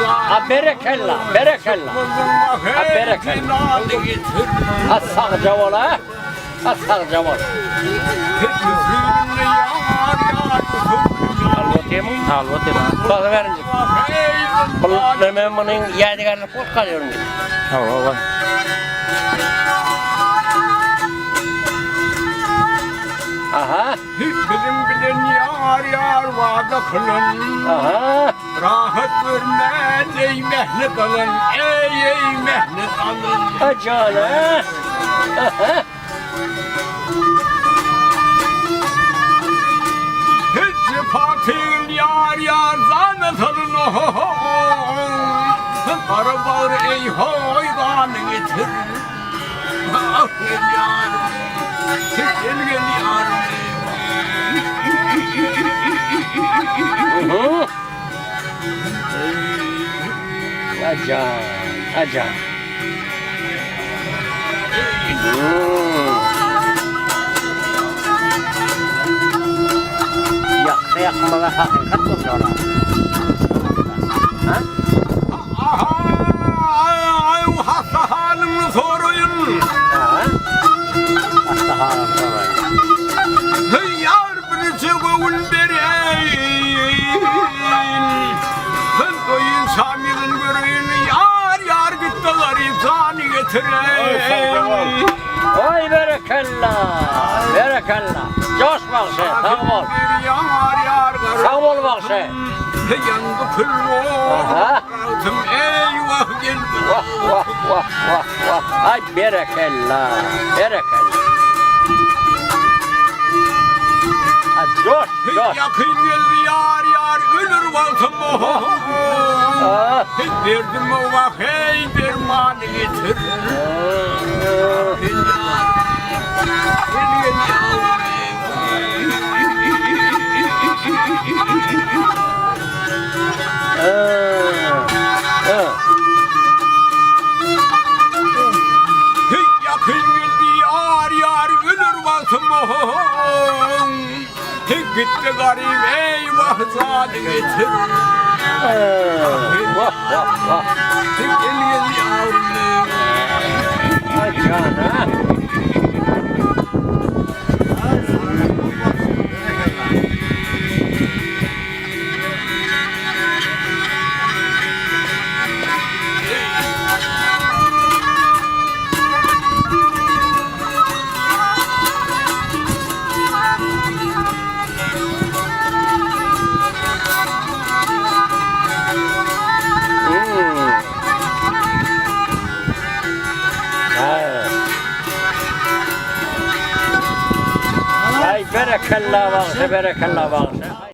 Ha berekella, berekella. Ha berekella. Ha sağca ola. Ha sağca ola. Halvatayım mı? Halvatayım. Bak verince. Ben bunun yadigarını pot kalıyorum. Tamam. Aha. Bilen yar vada kılın. Aha. Rahat vermez ey mehnet alın. Ey mehnet alın. Acala. Aha. Hiç patil yar zannet alın. Para bağır ey hayvanı getir. Ah yarım. Gel yarım. Acan, acan. Yakmaya hakikat mı sonra? Ha? Ay hasta halimi soruyun. Ha? Hasta halim sonra. Yar birisi gövül dereyin. Ben doyun Samir'in göreyim. Yar gitti garibanı getireyin. Oy berekella, berekella. Coş bak şey, tamam ol. Yar Tamam ol bak şey. yandı kül Aha. eyvah geldi. Vah vah vah vah vah. Ay berekella, berekella. Ha coş, coş. Yakın geldi yar ölür valtım Ah. Derdim o vah hey dermanı getir. Yakın geldi yar ölür valtım Gitti garip eyvah zadı getir. Vah vah vah. Gel yavrum. Acana. Berekella var, berekella var.